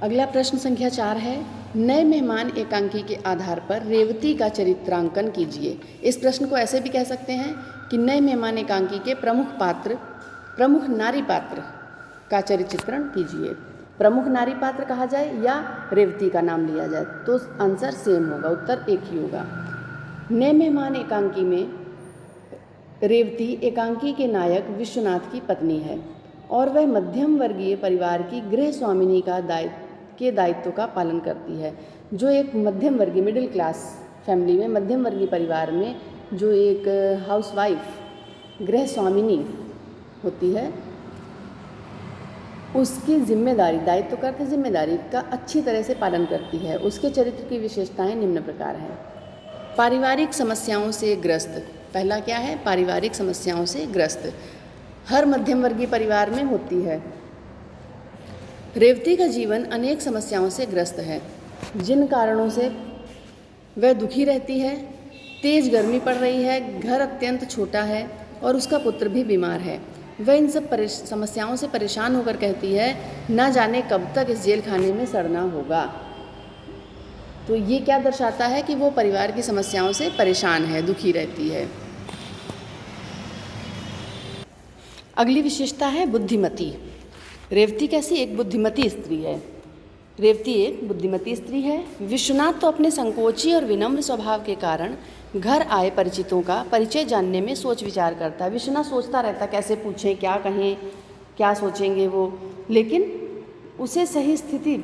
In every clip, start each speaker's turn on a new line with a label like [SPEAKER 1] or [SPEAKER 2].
[SPEAKER 1] अगला प्रश्न संख्या 4 है, नए मेहमान एकांकी के आधार पर रेवती का चरित्रांकन कीजिए। इस प्रश्न को ऐसे भी कह सकते हैं कि नए मेहमान एकांकी के प्रमुख नारी पात्र का चरित्र चित्रण कीजिए। प्रमुख नारी पात्र कहा जाए या रेवती का नाम लिया जाए तो आंसर सेम होगा, उत्तर एक ही होगा। नए मेहमान एकांकी में रेवती एकांकी के नायक विश्वनाथ की पत्नी है और वह मध्यम वर्गीय परिवार की गृह स्वामिनी के दायित्व का पालन करती है। जो एक मध्यम वर्गीय मिडिल क्लास फैमिली में, मध्यम वर्गीय परिवार में जो एक हाउसवाइफ गृह स्वामिनी होती है, उसकी जिम्मेदारी, दायित्व का अर्थ जिम्मेदारी का अच्छी तरह से पालन करती है। उसके चरित्र की विशेषताएं निम्न प्रकार हैं। पारिवारिक समस्याओं से ग्रस्त। पहला क्या है? पारिवारिक समस्याओं से ग्रस्त हर मध्यम वर्गीय परिवार में होती है। रेवती का जीवन अनेक समस्याओं से ग्रस्त है, जिन कारणों से वह दुखी रहती है। तेज गर्मी पड़ रही है, घर अत्यंत छोटा है और उसका पुत्र भी बीमार है। वह इन सब समस्याओं से परेशान होकर कहती है, न जाने कब तक इस जेल खाने में सड़ना होगा। तो ये क्या दर्शाता है कि वो परिवार की समस्याओं से परेशान है, दुखी रहती है। अगली विशेषता है बुद्धिमती। रेवती कैसी? एक बुद्धिमती स्त्री है। रेवती एक बुद्धिमती स्त्री है। विश्वनाथ तो अपने संकोची और विनम्र स्वभाव के कारण घर आए परिचितों का परिचय जानने में सोच विचार करता है। विश्वनाथ सोचता रहता कैसे पूछें, क्या कहें, क्या सोचेंगे वो, लेकिन उसे सही स्थिति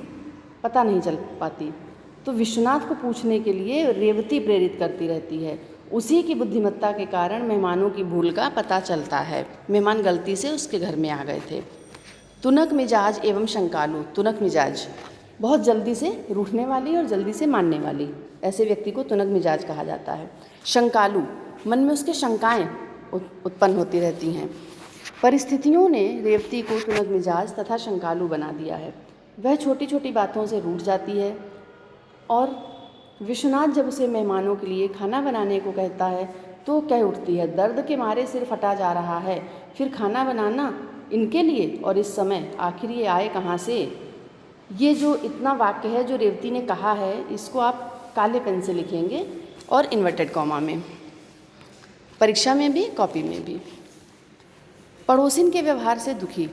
[SPEAKER 1] पता नहीं चल पाती। तो विश्वनाथ को पूछने के लिए रेवती प्रेरित करती रहती है। उसी की बुद्धिमत्ता के कारण मेहमानों की भूल का पता चलता है। मेहमान गलती से उसके घर में आ गए थे। तुनक मिजाज एवं शंकालु। तुनक मिजाज, बहुत जल्दी से रूठने वाली और जल्दी से मानने वाली, ऐसे व्यक्ति को तुनक मिजाज कहा जाता है। शंकालु, मन में उसके शंकाएं उत्पन्न होती रहती हैं। परिस्थितियों ने रेवती को तुनक मिजाज तथा शंकालु बना दिया है। वह छोटी छोटी बातों से रूठ जाती है और विश्वनाथ जब उसे मेहमानों के लिए खाना बनाने को कहता है तो कह उठती है, दर्द के मारे सिर फटा जा रहा है, फिर खाना बनाना इनके लिए, और इस समय आखिर ये आए कहाँ से। ये जो इतना वाक्य है जो रेवती ने कहा है, इसको आप काले पेन से लिखेंगे और इन्वर्टेड कॉमा में, परीक्षा में भी, कॉपी में भी। पड़ोसिन के व्यवहार से दुखी।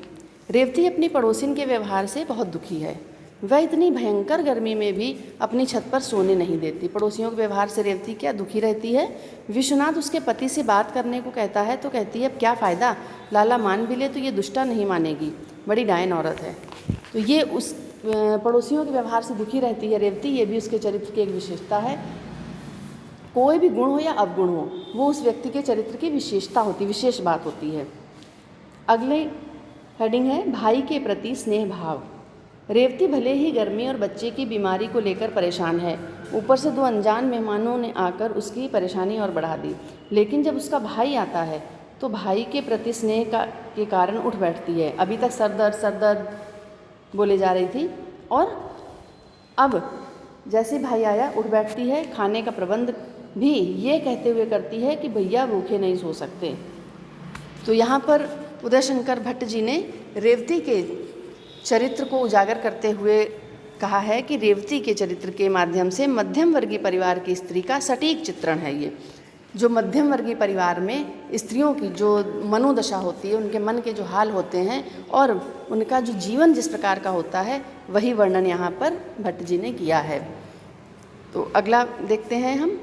[SPEAKER 1] रेवती अपनी पड़ोसिन के व्यवहार से बहुत दुखी है। वह इतनी भयंकर गर्मी में भी अपनी छत पर सोने नहीं देती। पड़ोसियों के व्यवहार से रेवती क्या दुखी रहती है। विश्वनाथ उसके पति से बात करने को कहता है तो कहती है, अब क्या फ़ायदा, लाला मान भी ले तो ये दुष्टा नहीं मानेगी, बड़ी डायन औरत है। तो ये उस पड़ोसियों के व्यवहार से दुखी रहती है रेवती। ये भी उसके चरित्र की एक विशेषता है। कोई भी गुण हो या अवगुण हो, वो उस व्यक्ति के चरित्र की विशेषता होती, विशेष बात होती है। अगले हेडिंग है भाई के प्रति स्नेह भाव। रेवती भले ही गर्मी और बच्चे की बीमारी को लेकर परेशान है, ऊपर से 2 अनजान मेहमानों ने आकर उसकी परेशानी और बढ़ा दी, लेकिन जब उसका भाई आता है तो भाई के प्रति स्नेह के कारण उठ बैठती है। अभी तक सर दर्द बोले जा रही थी और अब जैसे भाई आया उठ बैठती है। खाने का प्रबंध भी ये कहते हुए करती है कि भैया भूखे नहीं सो सकते। तो यहाँ पर उदयशंकर भट्ट जी ने रेवती के चरित्र को उजागर करते हुए कहा है कि रेवती के चरित्र के माध्यम से मध्यम वर्गीय परिवार की स्त्री का सटीक चित्रण है। ये जो मध्यम वर्गीय परिवार में स्त्रियों की जो मनोदशा होती है, उनके मन के जो हाल होते हैं और उनका जो जीवन जिस प्रकार का होता है, वही वर्णन यहाँ पर भट्ट जी ने किया है। तो अगला देखते हैं हम।